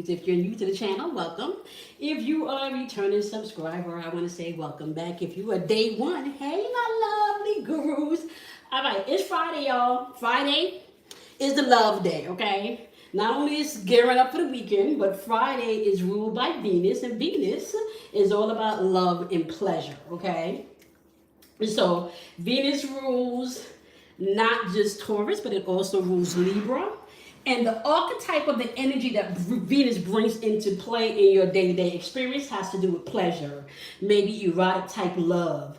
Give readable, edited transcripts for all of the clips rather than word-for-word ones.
ladies. If you're new to the channel, welcome. If you are a returning subscriber, I want to say welcome back. If you are day one, hey, my lovely gurus. All right, it's Friday, y'all. Friday is the love day, okay? Not only is gearing up for the weekend, but Friday is ruled by Venus, and Venus is all about love and pleasure, okay? So Venus rules not just Taurus, but it also rules Libra. And the archetype of the energy that Venus brings into play in your day-to-day experience has to do with pleasure, maybe erotic type love,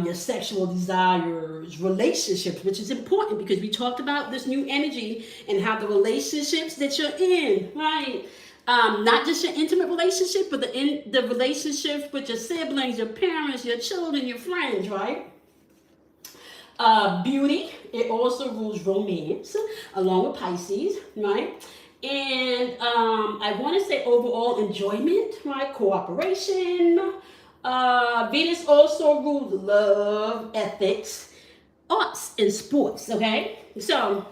your sexual desires, relationships, which is important because we talked about this new energy and how the relationships that you're in, right? Not just your intimate relationship, but the relationships with your siblings, your parents, your children, your friends, right? Beauty, it also rules romance, along with Pisces, right? And I want to say overall enjoyment, right? Cooperation. Venus also rules love, ethics, arts, and sports, okay? So,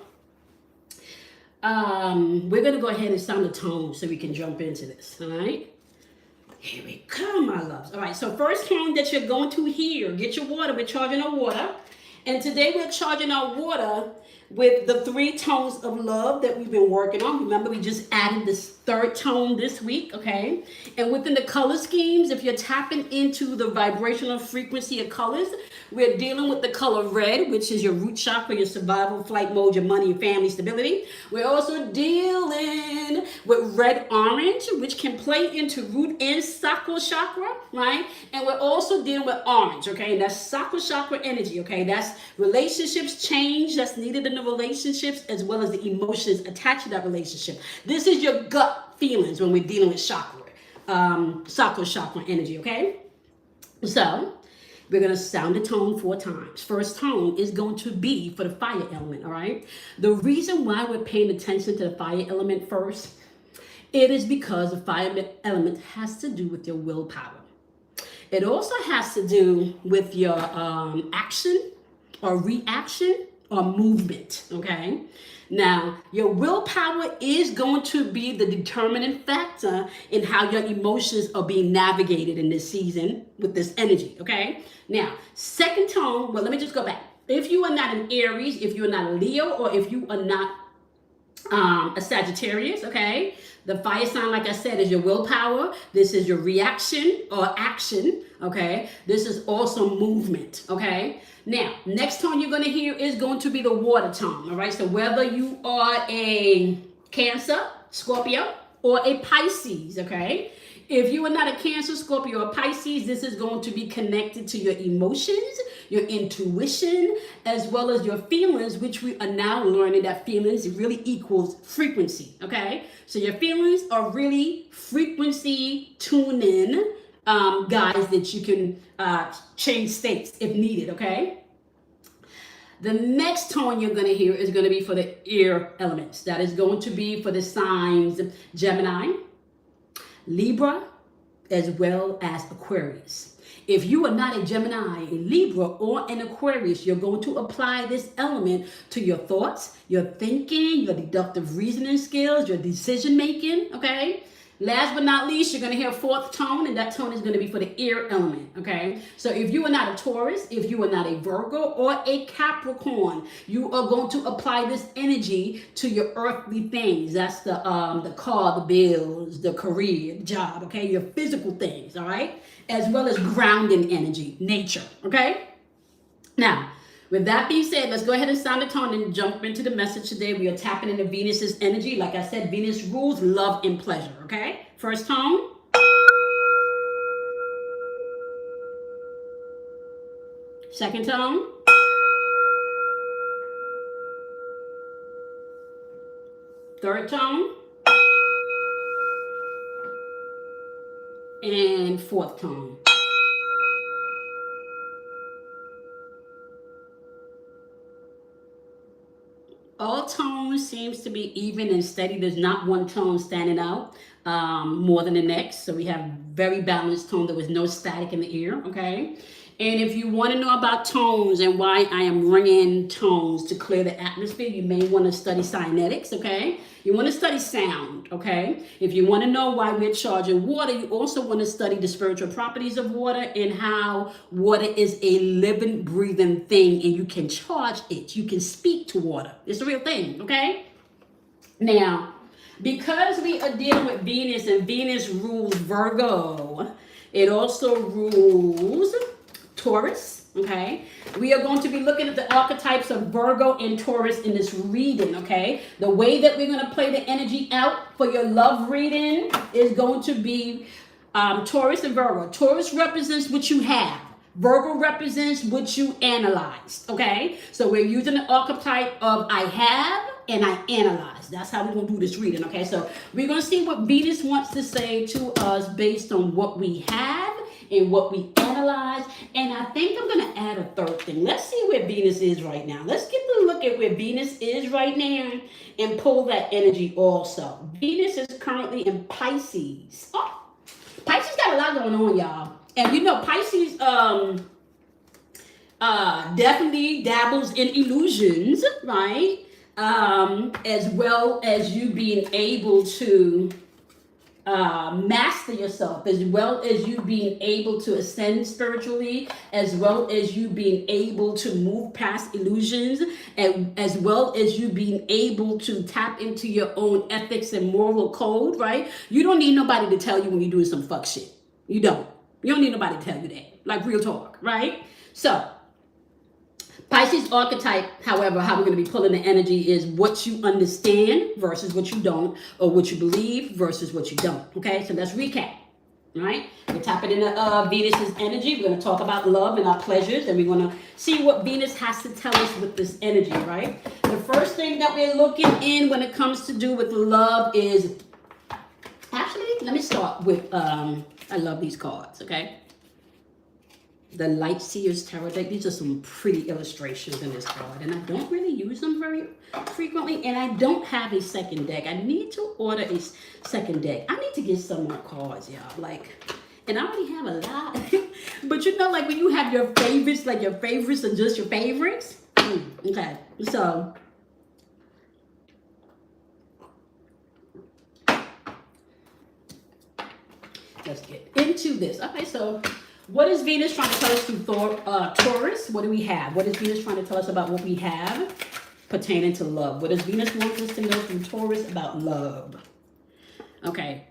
we're going to go ahead and sound the tone so we can jump into this, all right? Here we come, my loves. All right, so first tone that you're going to hear, get your water. We're charging our water. And today we're charging our water with the 3 tones of love that we've been working on. Remember, we just added this 3rd tone this week, okay? And within the color schemes, if you're tapping into the vibrational frequency of colors, we're dealing with the color red, which is your root chakra, your survival, flight mode, your money, your family, stability. We're also dealing with red orange, which can play into root and sacral chakra, right? And we're also dealing with orange, okay? And that's sacral chakra energy, okay? That's relationships change that's needed in the relationships, as well as the emotions attached to that relationship. This is your gut feelings when we're dealing with chakra, sacral chakra energy, okay? So we're going to sound the tone 4 times. First tone is going to be for the fire element, all right? The reason why we're paying attention to the fire element first, it is because the fire element has to do with your willpower. It also has to do with your action or reaction or movement, okay? Now, your willpower is going to be the determining factor in how your emotions are being navigated in this season with this energy, okay? Now, second tone, well, let me just go back. If you are not an Aries, if you are not a Leo, or if you are not a Sagittarius, okay? The fire sign, like I said, is your willpower. This is your reaction or action, okay? This is also movement, okay? Now, next tone you're going to hear is going to be the water tone, all right? So whether you are a Cancer, Scorpio, or a Pisces, okay? If you are not a Cancer, Scorpio, or Pisces, this is going to be connected to your emotions, your intuition, as well as your feelings, which we are now learning that feelings really equals frequency, okay? So your feelings are really frequency tuning guys that you can change states if needed, okay? The next tone you're going to hear is going to be for the air elements. That is going to be for the signs Gemini, Libra, as well as Aquarius. If you are not a Gemini, a Libra, or an Aquarius, you're going to apply this element to your thoughts, your thinking, your deductive reasoning skills, your decision making, okay? Last but not least, you're going to hear a 4th tone, and that tone is going to be for the air element, okay? So if you are not a Taurus, if you are not a Virgo or a Capricorn, you are going to apply this energy to your earthly things. That's the car, the bills, the career, the job, okay? Your physical things, all right? As well as grounding energy, nature, okay? Now, with that being said, let's go ahead and sound the tone and jump into the message today. We are tapping into Venus's energy. Like I said, Venus rules love and pleasure, okay? First tone. Second tone. Third tone. And 4th tone. All tones seems to be even and steady. There's not one tone standing out more than the next. So we have very balanced tone. There was no static in the ear, okay? And if you want to know about tones and why I am ringing tones to clear the atmosphere, you may want to study cynetics, okay? You want to study sound, okay? If you want to know why we're charging water, you also want to study the spiritual properties of water and how water is a living, breathing thing, and you can charge it. You can speak to water. It's a real thing, okay? Now, because we are dealing with Venus and Venus rules Virgo, it also rules Taurus, okay? We are going to be looking at the archetypes of Virgo and Taurus in this reading, okay? The way that we're going to play the energy out for your love reading is going to be Taurus and Virgo. Taurus represents what you have. Virgo represents what you analyzed, okay? So we're using the archetype of I have and I analyze. That's how we're going to do this reading, okay? So we're going to see what Venus wants to say to us based on what we have and what we analyze. And I think I'm going to add a third thing. Let's see where Venus is right now. Let's get a look at where Venus is right now and pull that energy also. Venus is currently in Pisces. Oh, Pisces got a lot going on, y'all. And you know, Pisces definitely dabbles in illusions, right? As well as you being able to master yourself, as well as you being able to ascend spiritually, as well as you being able to move past illusions, and as well as you being able to tap into your own ethics and moral code, right? You don't need nobody to tell you when you're doing some fuck shit. You don't. You don't need nobody to tell you that. Like real talk, right? So, Pisces archetype, however, how we're going to be pulling the energy is what you understand versus what you don't, or what you believe versus what you don't. Okay, so let's recap. All right, we're tapping into Venus's energy. We're going to talk about love and our pleasures, and we're going to see what Venus has to tell us with this energy. Right. The first thing that we're looking in when it comes to do with love is actually. Let me start with I love these cards. Okay. The Light Seers Tarot deck. These are some pretty illustrations in this card, and I don't really use them very frequently, and I don't have a second deck. I need to order a second deck. I need to get some more cards, y'all. Like, and I already have a lot. But you know, like when you have your favorites, like your favorites are just your favorites. Okay, so let's get into this. Okay, so what is Venus trying to tell us through Taurus? What do we have? What is Venus trying to tell us about what we have pertaining to love? What does Venus want us to know through Taurus about love? Okay.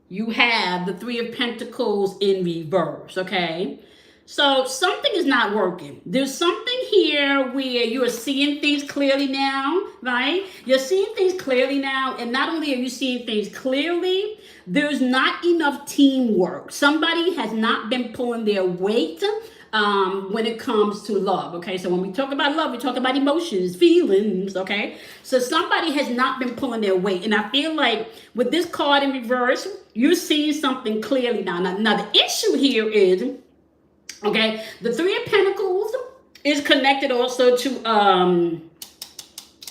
You have the Three of Pentacles in reverse, okay? So something is not working. There's something here where you are seeing things clearly now, right? You're seeing things clearly now, and not only are you seeing things clearly, there's not enough teamwork. Somebody has not been pulling their weight when it comes to love, okay? So when we talk about love, we talk about emotions, feelings, okay? So somebody has not been pulling their weight, and I feel like with this card in reverse, you're seeing something clearly now. Now the issue here is, okay, the Three of Pentacles is connected also to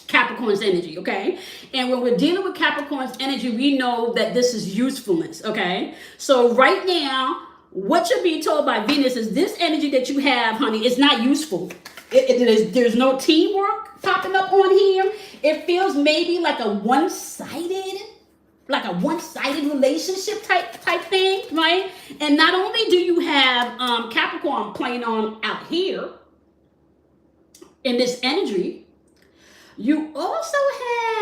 Capricorn's energy, okay? And when we're dealing with Capricorn's energy, we know that this is usefulness, okay? So right now, what you're being told by Venus is this energy that you have, honey, is not useful. There's no teamwork popping up on here. It feels maybe like a one-sided relationship type thing, right? And not only do you have Capricorn playing on out here in this energy, you also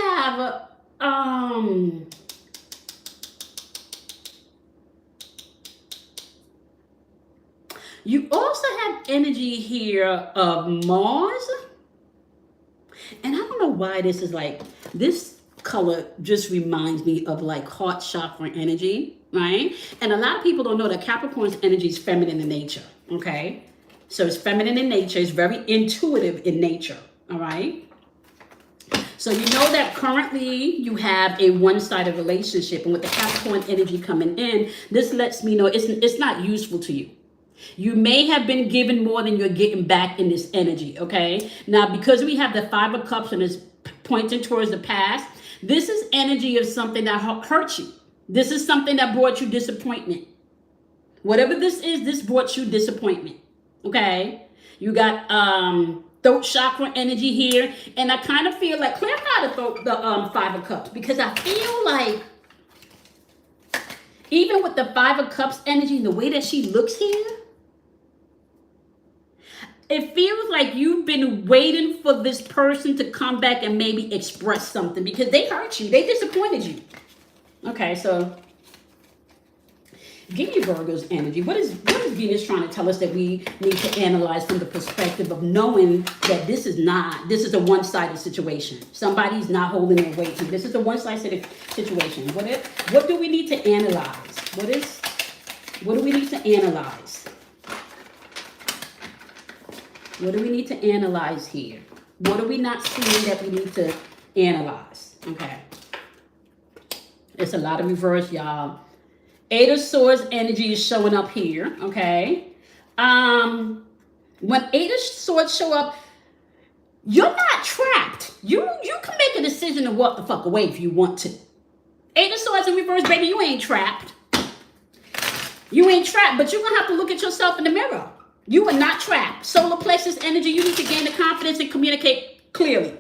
have energy here of Mars. And I don't know why this is like, this color just reminds me of like heart chakra energy, right? And a lot of people don't know that Capricorn's energy is feminine in nature, okay? So it's feminine in nature. It's very intuitive in nature, all right? So you know that currently you have a one-sided relationship, and with the Capricorn energy coming in, this lets me know it's not useful to you. You may have been given more than you're getting back in this energy, okay? Now, because we have the Five of Cups and it's pointing towards the past, this is energy of something that hurt you. This is something that brought you disappointment. Whatever this is, this brought you disappointment, okay? You got throat chakra energy here. And I kind of feel like, clarify the Five of Cups, because I feel like even with the Five of Cups energy and the way that she looks here, it feels like you've been waiting for this person to come back and maybe express something because they hurt you. They disappointed you. Okay, so give me Virgo's energy. What is Venus trying to tell us that we need to analyze from the perspective of knowing that this is a one-sided situation. Somebody's not holding their weight. This is a one-sided situation. What do we need to analyze? What do we need to analyze? What do we need to analyze here? What are we not seeing that we need to analyze? Okay. It's a lot of reverse, y'all. Eight of Swords energy is showing up here, okay? When Eight of Swords show up, you're not trapped. You can make a decision to walk the fuck away if you want to. Eight of Swords in reverse, baby, you ain't trapped. You ain't trapped, but you're going to have to look at yourself in the mirror. You are not trapped. Solar plexus energy, you need to gain the confidence and communicate clearly.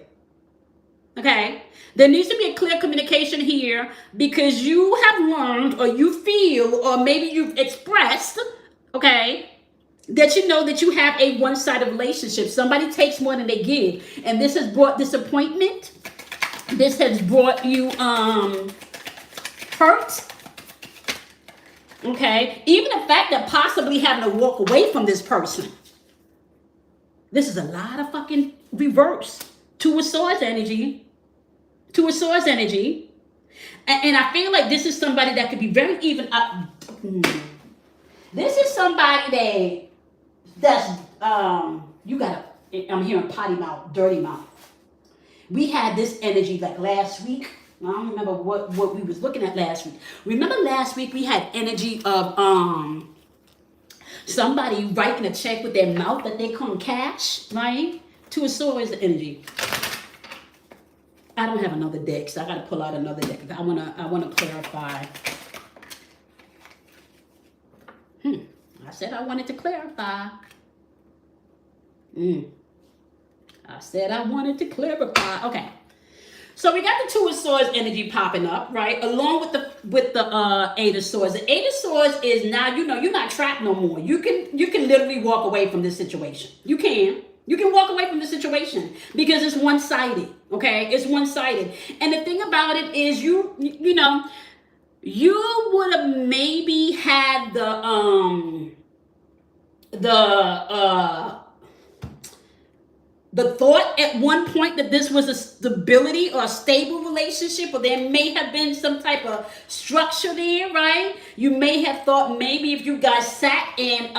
Okay? There needs to be a clear communication here because you have learned or you feel or maybe you've expressed, okay, that you know that you have a one-sided relationship. Somebody takes more than they give. And this has brought disappointment. This has brought you hurt. Okay? Even the fact that possibly having to walk away from this person. This is a lot of fucking reverse. Two of Swords energy. Two of Swords energy. And I feel like this is somebody that could be very even up. This is somebody that's you gotta, I'm hearing potty mouth, dirty mouth. We had this energy like last week. I don't remember what we was looking at last week. Remember last week we had energy of somebody writing a check with their mouth that they couldn't cash, right? Two of Swords energy. I don't have another deck, so I gotta pull out another deck. I wanna clarify. I said I wanted to clarify. I said I wanted to clarify. Okay. So we got the Two of Swords energy popping up, right? Along with the Eight of Swords. The Eight of Swords is now, you know, you're not trapped no more. You can literally walk away from this situation. You can. You can walk away from the situation because it's one-sided, okay? It's one-sided. And the thing about it is you know, you would have maybe had the thought at one point that this was a stability or a stable relationship, or there may have been some type of structure there, right? You may have thought maybe if you guys sat and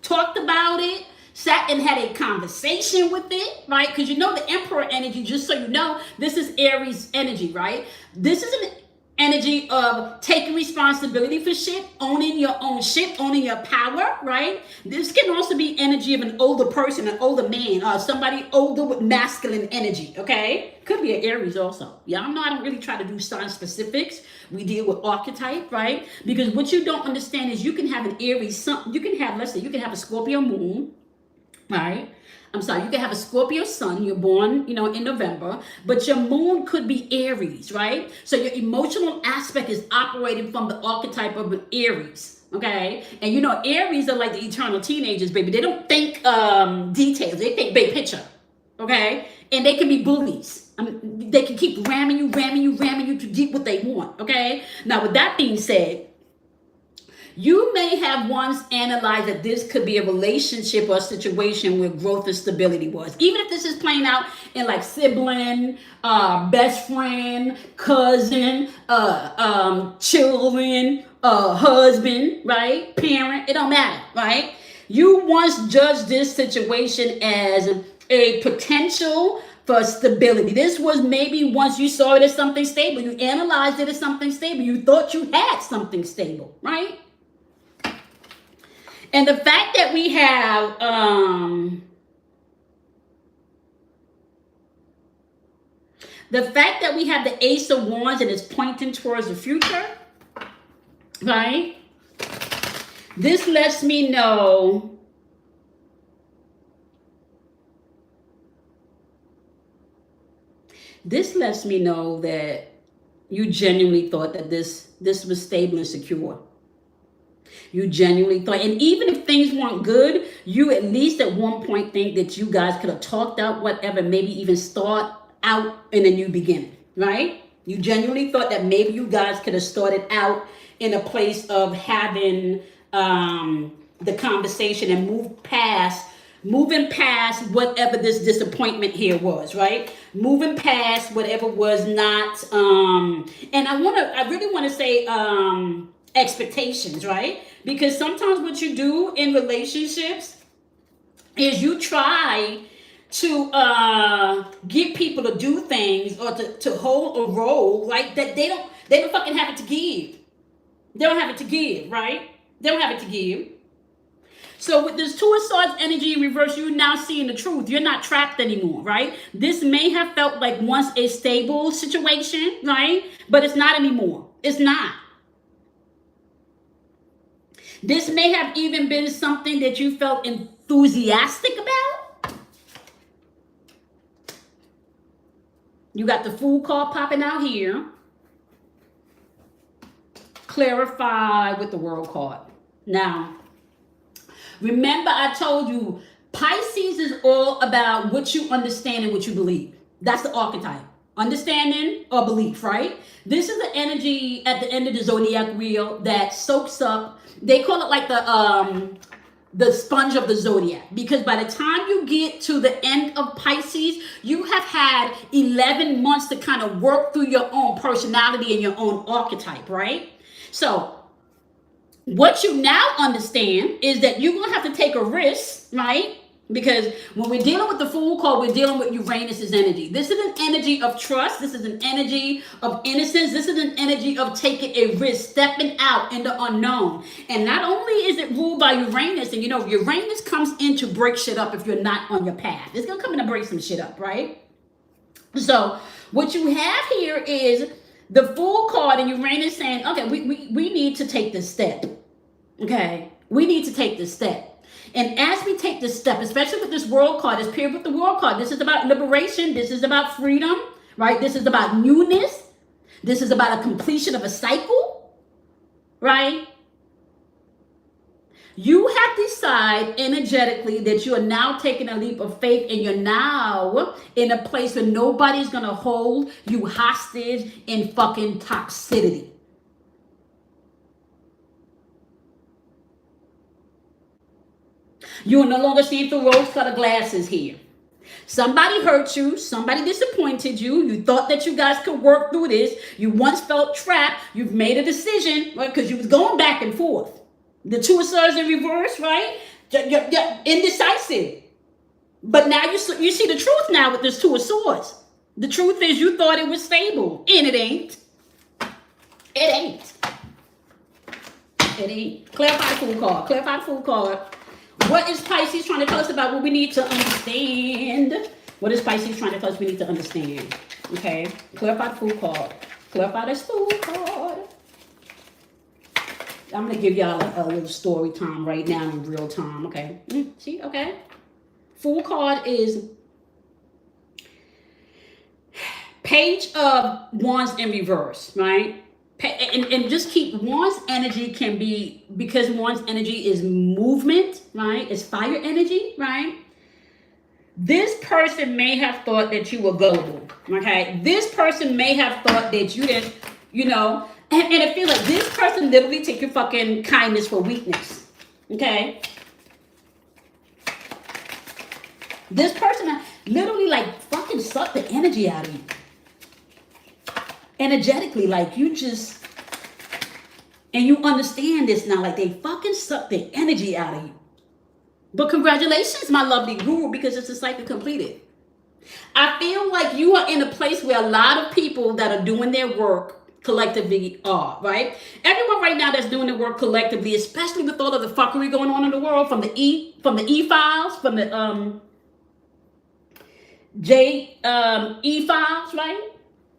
talked about it, sat and had a conversation with it, right? Because you know the Emperor energy, just so you know, this is Aries energy, right? This is an energy of taking responsibility for shit, owning your own shit, owning your power, right? This can also be energy of an older person, an older man, somebody older with masculine energy, okay? Could be an Aries also. Y'all know I don't really try to do sign specifics. We deal with archetype, right? Because what you don't understand is you can have an Aries sun, you can have, let's say, you can have a Scorpio moon, right? I'm sorry, you can have a Scorpio sun, you're born, you know, in November, but your moon could be Aries, right? So your emotional aspect is operating from the archetype of an Aries, okay? And you know, Aries are like the eternal teenagers, baby. They don't think details, they think big picture, okay? And they can be bullies. They can keep ramming you to get what they want, okay? Now, with that being said, you may have once analyzed that this could be a relationship or a situation where growth and stability was. Even if this is playing out in like sibling, best friend, cousin, children, husband, right? Parent, it don't matter, right? You once judged this situation as a potential for stability. This was maybe once you saw it as something stable. You analyzed it as something stable. You thought you had something stable, right? And the fact that we have the Ace of Wands and it's pointing towards the future, right? This lets me know This lets me know that you genuinely thought that this was stable and secure. You genuinely thought, and even if things weren't good, you at least at one point think that you guys could have talked out whatever, maybe even start out in a new beginning, right? You genuinely thought that maybe you guys could have started out in a place of having the conversation and moving past whatever this disappointment here was, right? Moving past whatever was not and I really want to say expectations, right? Because sometimes what you do in relationships is you try to get people to do things or to hold a role, right? That they don't fucking have it to give. They don't have it to give, right? They don't have it to give. So with this Two of Swords energy in reverse, you're now seeing the truth. You're not trapped anymore, right? This may have felt like once a stable situation, right? But it's not anymore. It's not. This may have even been something that you felt enthusiastic about. You got the Fool card popping out here. Clarify with the World card. Now, remember I told you Pisces is all about what you understand and what you believe. That's the archetype. Understanding or belief, right? This is the energy at the end of the zodiac wheel that soaks up. They call it like the sponge of the zodiac, because by the time you get to the end of Pisces, you have had 11 months to kind of work through your own personality and your own archetype, right? So what you now understand is that you're going to have to take a risk, right? Because when we're dealing with the Fool card, we're dealing with Uranus's energy. This is an energy of trust. This is an energy of innocence. This is an energy of taking a risk, stepping out in the unknown. And not only is it ruled by Uranus, and you know, Uranus comes in to break shit up if you're not on your path. It's going to come in to break some shit up, right? So what you have here is the Fool card and Uranus saying, okay, we need to take this step. Okay, we need to take this step. And as we take this step, especially with this World card, this paired with the World card, this is about liberation. This is about freedom, right? This is about newness. This is about a completion of a cycle, right? You have to decide energetically that you are now taking a leap of faith and you're now in a place where nobody's going to hold you hostage in fucking toxicity. You are no longer seeing through rose-colored glasses here. Somebody hurt you. Somebody disappointed you. You thought that you guys could work through this. You once felt trapped. You've made a decision, right? Because you was going back and forth. The Two of Swords in reverse, right? Indecisive. But now you see the truth now with this Two of Swords. The truth is you thought it was stable. And it ain't. It ain't. It ain't. Clarify the Fool card. Clarify the Fool card. What is Pisces trying to tell us about what we need to understand? What is Pisces trying to tell us we need to understand? Okay. Clarify the Fool card. Clarify this Fool card. I'm going to give y'all a little story time right now in real time. Okay. See? Okay. Fool card is Page of Wands in reverse, right? And just keep Wands energy can be, because Wands energy is movement, right? It's fire energy, right? This person may have thought that you were gullible, okay? This person may have thought that you didn't, you know, and it feels like this person literally take your fucking kindness for weakness, okay? This person literally like fucking suck the energy out of you. Energetically, like you just, and you understand this now, like they fucking suck the energy out of you. But congratulations, my lovely guru, because it's a cycle completed. I feel like you are in a place where a lot of people that are doing their work collectively are, right? Everyone right now that's doing the work collectively, especially with all of the fuckery going on in the world, from the E-files, from the E files, right?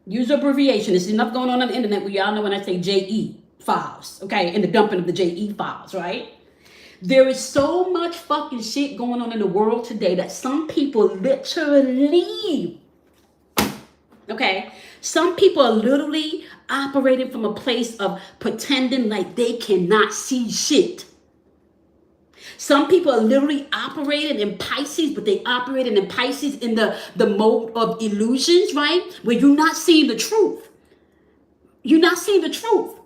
Use abbreviation. There's enough going on the internet where y'all know when I say JE files, okay? And the dumping of the JE files, right? There is so much fucking shit going on in the world today that some people literally, Okay? Some people are literally operating from a place of pretending like they cannot see shit. Some people are literally operating in Pisces, but they operating in Pisces in the mode of illusions, right? Where you're not seeing the truth. You're not seeing the truth.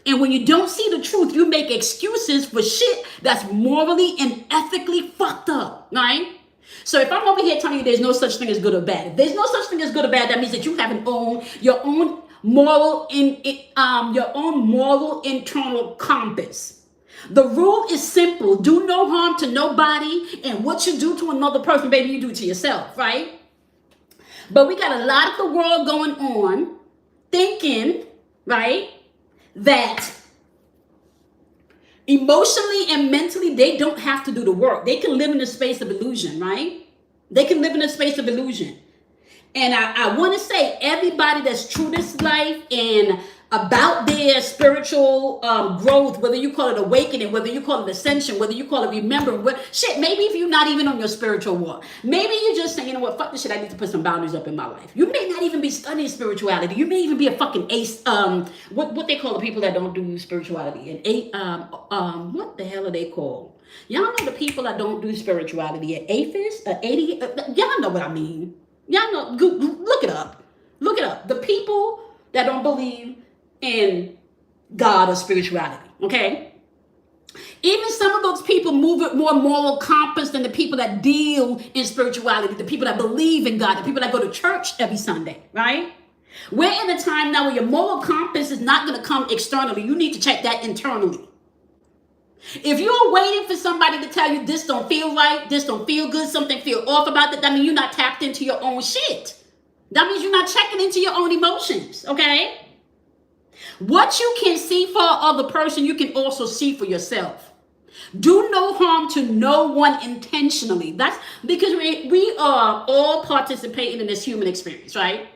And when you don't see the truth, you make excuses for shit that's morally and ethically fucked up, right? So if I'm over here telling you there's no such thing as good or bad, if there's no such thing as good or bad, that means that you haven't owned your own your own moral internal compass. The rule is simple: do no harm to nobody, and what you do to another person, baby, you do to yourself, right? But we got a lot of the world going on thinking, right, that emotionally and mentally they don't have to do the work. They can live in a space of illusion, right? They can live in a space of illusion. And I want to say, everybody that's true this life and about their spiritual growth, whether you call it awakening, whether you call it ascension, whether you call it remembering, shit, maybe if you're not even on your spiritual walk, maybe you're just saying, you know what, fuck this shit, I need to put some boundaries up in my life. You may not even be studying spirituality. You may even be a fucking ace, what they call the people that don't do spirituality, what the hell are they called? Y'all know the people that don't do spirituality, an atheist, an atheist, y'all know what I mean. Y'all know, look it up. Look it up. The people that don't believe in God or spirituality, okay? Even some of those people move with more moral compass than the people that deal in spirituality, the people that believe in God, the people that go to church every Sunday, right? We're in a time now where your moral compass is not going to come externally. You need to check that internally. If you're waiting for somebody to tell you this don't feel right, this don't feel good, something feel off about that means you're not tapped into your own shit. That means you're not checking into your own emotions, okay? What you can see for another person, you can also see for yourself. Do no harm to no one intentionally. That's because we are all participating in this human experience, right?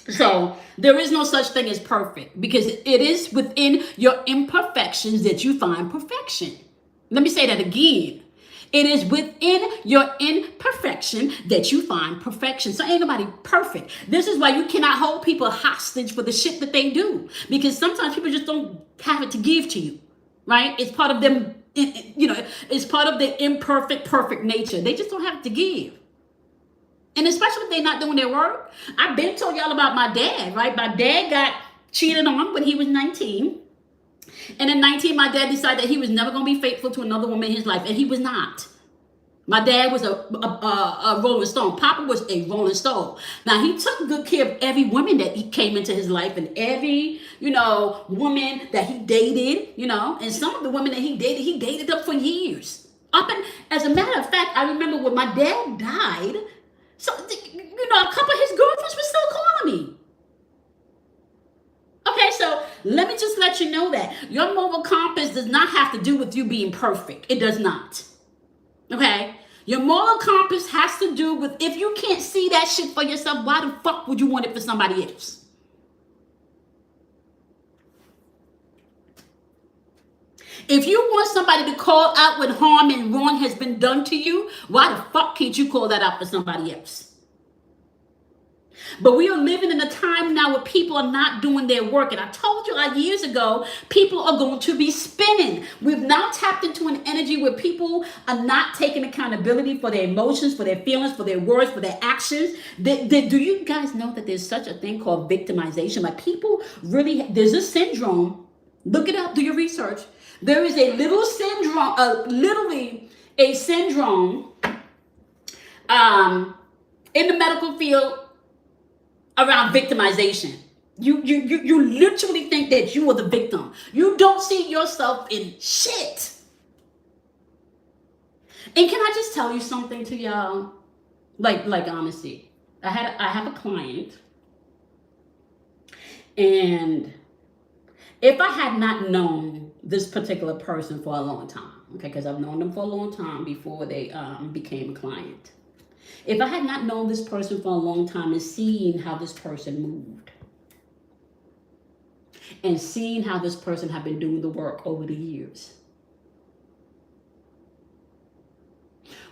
So there is no such thing as perfect, because it is within your imperfections that you find perfection. Let me say that again. It is within your imperfection that you find perfection. So ain't nobody perfect. This is why you cannot hold people hostage for the shit that they do, because sometimes people just don't have it to give to you, right? It's part of them, it's part of their imperfect, perfect nature. They just don't have it to give. And especially if they're not doing their work. I've been told y'all about my dad, right? My dad got cheated on when he was 19. And at 19, my dad decided that he was never going to be faithful to another woman in his life. And he was not. My dad was a Rolling Stone. Papa was a Rolling Stone. Now, he took good care of every woman that he came into his life, and every, woman that he dated, and some of the women that he dated up for years. As a matter of fact, I remember when my dad died, so, a couple of his girlfriends were still calling me. Okay, so let me just let you know that your moral compass does not have to do with you being perfect. It does not. Okay? Your moral compass has to do with, if you can't see that shit for yourself, why the fuck would you want it for somebody else? If you want somebody to call out when harm and wrong has been done to you, why the fuck can't you call that out for somebody else? But we are living in a time now where people are not doing their work. And I told you years ago, people are going to be spinning. We've now tapped into an energy where people are not taking accountability for their emotions, for their feelings, for their words, for their actions. Do you guys know that there's such a thing called victimization? Like, people really, there's a syndrome. Look it up, do your research. There is a little syndrome, literally a syndrome in the medical field around victimization. You literally think that you are the victim. You don't see yourself in shit. And can I just tell you something to y'all? Like honesty. I have a client, and if I had not known this particular person for a long time, okay, because I've known them for a long time before they became a client. If I had not known this person for a long time and seen how this person moved, and seeing how this person had been doing the work over the years,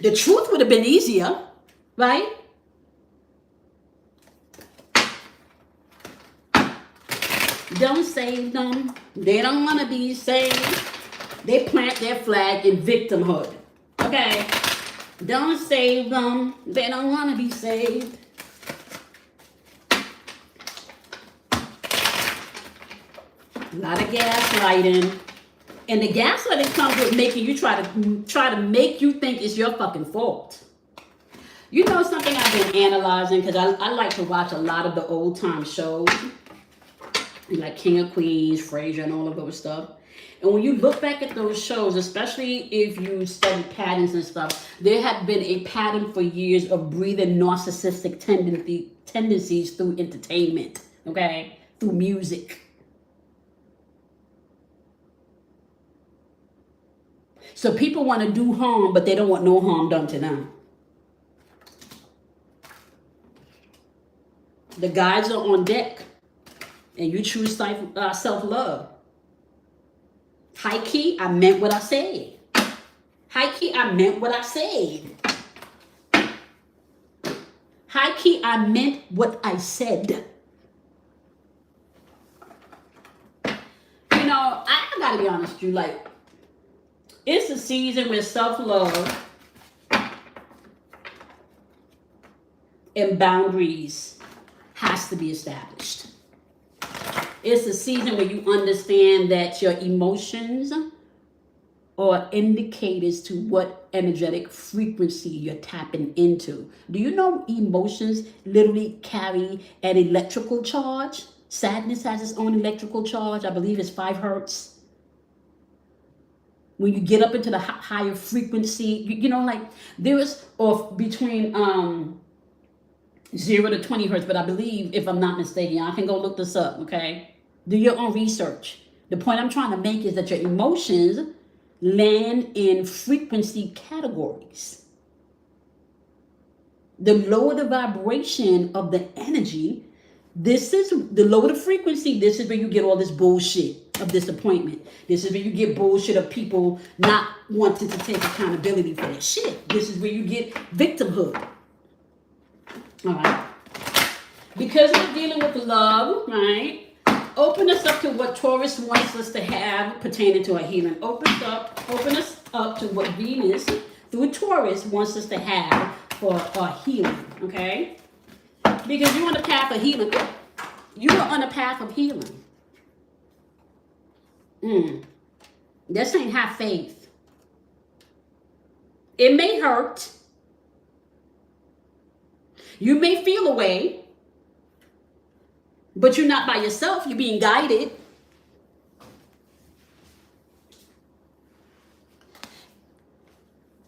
The truth would have been easier, right? Don't save them. They don't want to be saved. They plant their flag in victimhood. Okay? Don't save them. They don't want to be saved. A lot of gaslighting. And the gaslighting comes with making you try to make you think it's your fucking fault. You know something I've been analyzing, because I like to watch a lot of the old time shows, like King of Queens, Frasier, and all of those stuff. And when you look back at those shows, especially if you study patterns and stuff, there had been a pattern for years of breathing narcissistic tendencies through entertainment, okay? Through music. So people want to do harm, but they don't want no harm done to them. The guys are on deck, and you choose self-love. High key, I meant what I said. High key, I meant what I said. High key, I meant what I said. You know, I gotta be honest with you, like, it's a season where self-love and boundaries has to be established. It's a season where you understand that your emotions are indicators to what energetic frequency you're tapping into. Do you know emotions literally carry an electrical charge? Sadness has its own electrical charge. I believe it's 5 hertz. When you get up into the higher frequency, you know, like there is off between 0 to 20 hertz, but I believe, if I'm not mistaken, I can go look this up, okay? Do your own research. The point I'm trying to make is that your emotions land in frequency categories. The lower the vibration of the energy, the lower the frequency, this is where you get all this bullshit of disappointment. This is where you get bullshit of people not wanting to take accountability for their shit. This is where you get victimhood. All right. Because we're dealing with love, right? Open us up to what Taurus wants us to have pertaining to our healing. Open us up to what Venus, through Taurus, wants us to have for our healing, okay? Because you're on the path of healing. You are on the path of healing. This ain't have faith. It may hurt. You may feel a way, but you're not by yourself. You're being guided.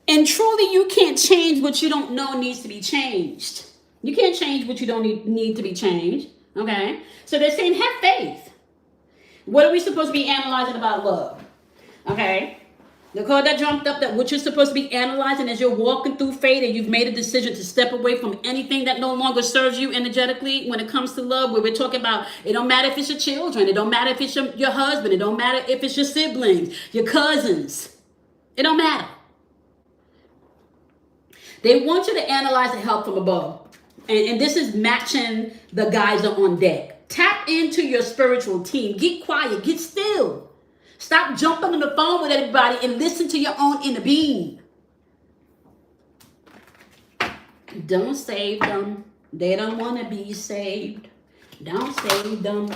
And truly, you can't change what you don't know needs to be changed. You can't change what you don't need to be changed. Okay? So they're saying have faith. What are we supposed to be analyzing about love? Okay? The card that jumped up, that what you're supposed to be analyzing as you're walking through fate and you've made a decision to step away from anything that no longer serves you energetically when it comes to love, where we're talking about, it don't matter if it's your children, it don't matter if it's your husband, it don't matter if it's your siblings, your cousins. It don't matter. They want you to analyze the help from above. And this is matching the guys that are on deck. Tap into your spiritual team. Get quiet. Get still. Stop jumping on the phone with everybody and listen to your own inner being. Don't save them. They don't want to be saved. Don't save them.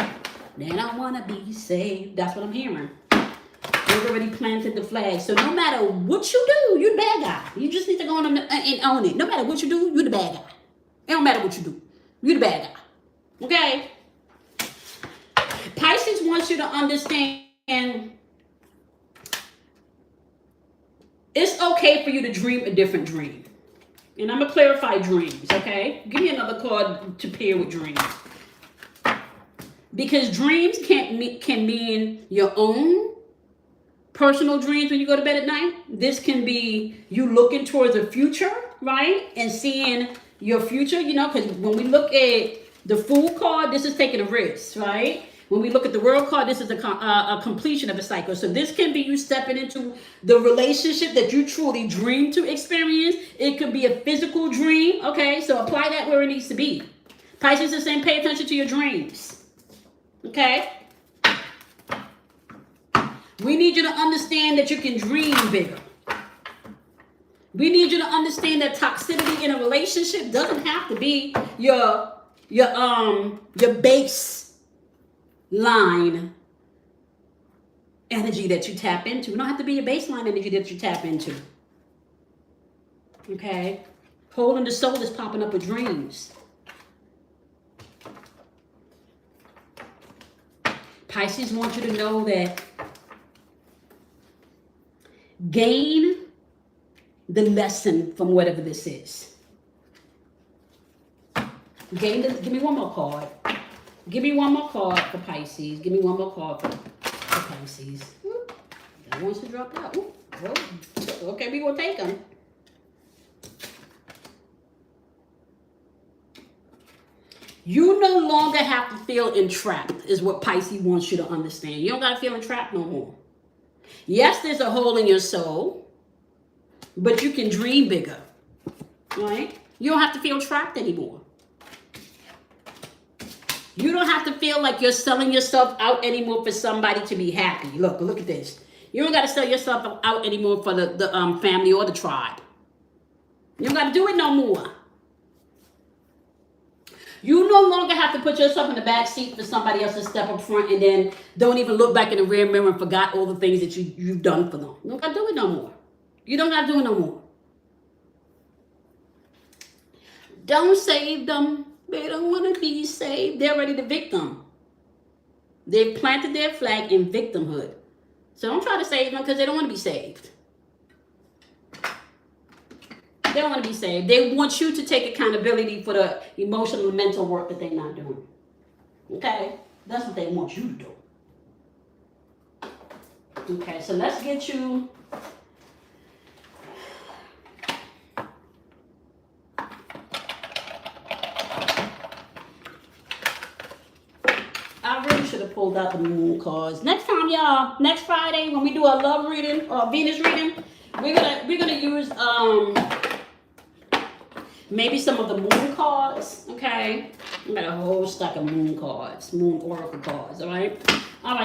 They don't want to be saved. That's what I'm hearing. They've already planted the flag. So no matter what you do, you're the bad guy. You just need to go on and own it. No matter what you do, you're the bad guy. It don't matter what you do. You're the bad guy. Okay? Pisces wants you to understand it's okay for you to dream a different dream. And I'm going to clarify dreams, okay? Give me another card to pair with dreams. Because dreams can mean your own personal dreams when you go to bed at night. This can be you looking towards the future, right? And seeing your future, you know, because when we look at the Fool card, this is taking a risk, right? When we look at the world card, this is a completion of a cycle. So this can be you stepping into the relationship that you truly dream to experience. It could be a physical dream. Okay, so apply that where it needs to be. Pisces is saying pay attention to your dreams. Okay? We need you to understand that you can dream bigger. We need you to understand that toxicity in a relationship doesn't have to be your base line energy that you tap into. It don't have to be your baseline energy that you tap into. Okay? Hole in the soul is popping up with dreams. Pisces wants you to know that gain the lesson from whatever this is. Give me one more card. Give me one more card for Pisces. Give me one more card for Pisces. That wants to drop out. Ooh, whoa. Okay, we gonna take them. You no longer have to feel entrapped, is what Pisces wants you to understand. You don't gotta feel entrapped no more. Yes, there's a hole in your soul, but you can dream bigger. Right? You don't have to feel trapped anymore. You don't have to feel like you're selling yourself out anymore for somebody to be happy. Look at this. You don't got to sell yourself out anymore for the family or the tribe. You don't got to do it no more. You no longer have to put yourself in the back seat for somebody else to step up front and then don't even look back in the rear mirror and forgot all the things that you've done for them. You don't got to do it no more. You don't got to do it no more. Don't save them. They don't want to be saved. They're already the victim. They've planted their flag in victimhood. So don't try to save them because they don't want to be saved. They don't want to be saved. They want you to take accountability for the emotional and mental work that they're not doing. Okay? That's what they want you to do. Okay, so let's get you... I really should have pulled out the moon cards. Next time, y'all, next Friday when we do our love reading or Venus reading, we're gonna use maybe some of the moon cards. Okay, we got a whole stack of moon cards, moon oracle cards. All right.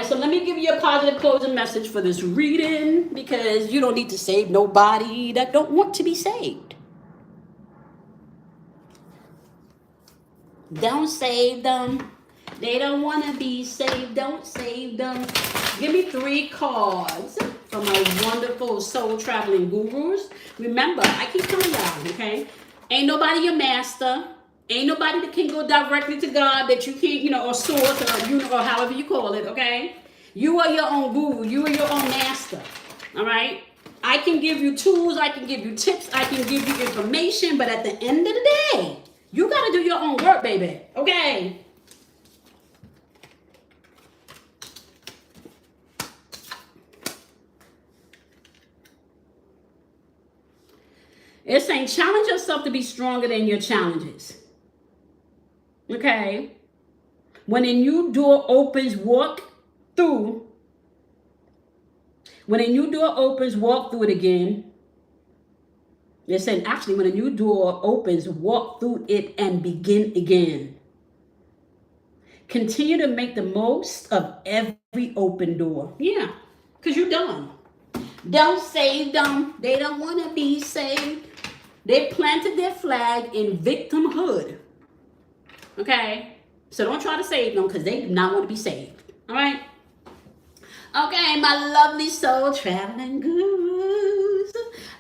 So let me give you a positive closing message for this reading because you don't need to save nobody that don't want to be saved. Don't save them. They don't want to be saved. Don't save them. Give me 3 cards from my wonderful soul traveling gurus. Remember, I keep telling y'all, okay? Ain't nobody your master. Ain't nobody that can go directly to God that you can't, or source or however you call it, okay? You are your own guru. You are your own master, all right? I can give you tools. I can give you tips. I can give you information. But at the end of the day, you got to do your own work, baby, okay? It's saying challenge yourself to be stronger than your challenges. Okay? When a new door opens, walk through. When a new door opens, walk through it again. They're saying actually when a new door opens, walk through it and begin again. Continue to make the most of every open door. Yeah, because you're done. Don't save them. They don't want to be saved. They planted their flag in victimhood. Okay? So don't try to save them because they do not want to be saved. All right? Okay, my lovely soul traveling gurus.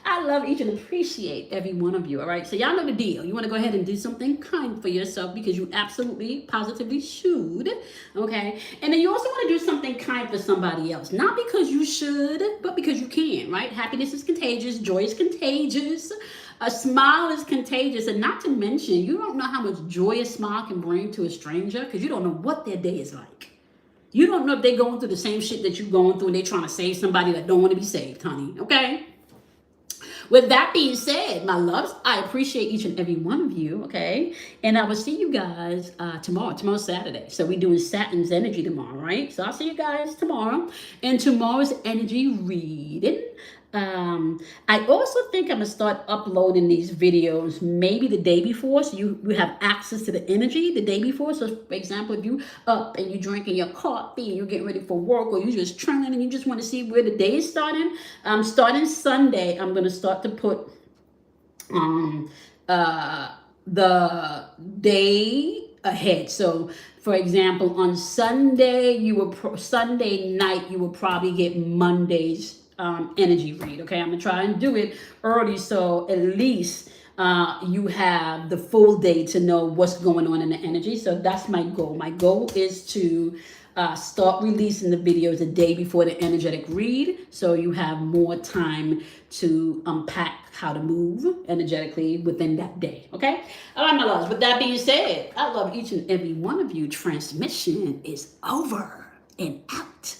I love each and appreciate every one of you. All right? So y'all know the deal. You want to go ahead and do something kind for yourself because you absolutely, positively should. Okay? And then you also want to do something kind for somebody else. Not because you should, but because you can. Right? Happiness is contagious. Joy is contagious. A smile is contagious, and not to mention, you don't know how much joy a smile can bring to a stranger because you don't know what their day is like. You don't know if they're going through the same shit that you're going through and they're trying to save somebody that don't want to be saved, honey, okay? With that being said, my loves, I appreciate each and every one of you, okay? And I will see you guys tomorrow. Tomorrow's Saturday. So we're doing Saturn's energy tomorrow, right? So I'll see you guys tomorrow. And tomorrow's energy reading. I also think I'm gonna start uploading these videos maybe the day before, so you have access to the energy the day before. So, for example, if you up and you're drinking your coffee and you're getting ready for work, or you're just training and you just want to see where the day is starting, starting Sunday, I'm gonna start to put the day ahead. So, for example, on Sunday, Sunday night, you will probably get Monday's energy read. Okay, I'm gonna try and do it early, so at least you have the full day to know what's going on in the energy. So that's my goal. My goal is to start releasing the videos the day before the energetic read, so you have more time to unpack how to move energetically within that day. Okay, all right, my loves. With that being said, I love each and every one of you. Transmission is over and out.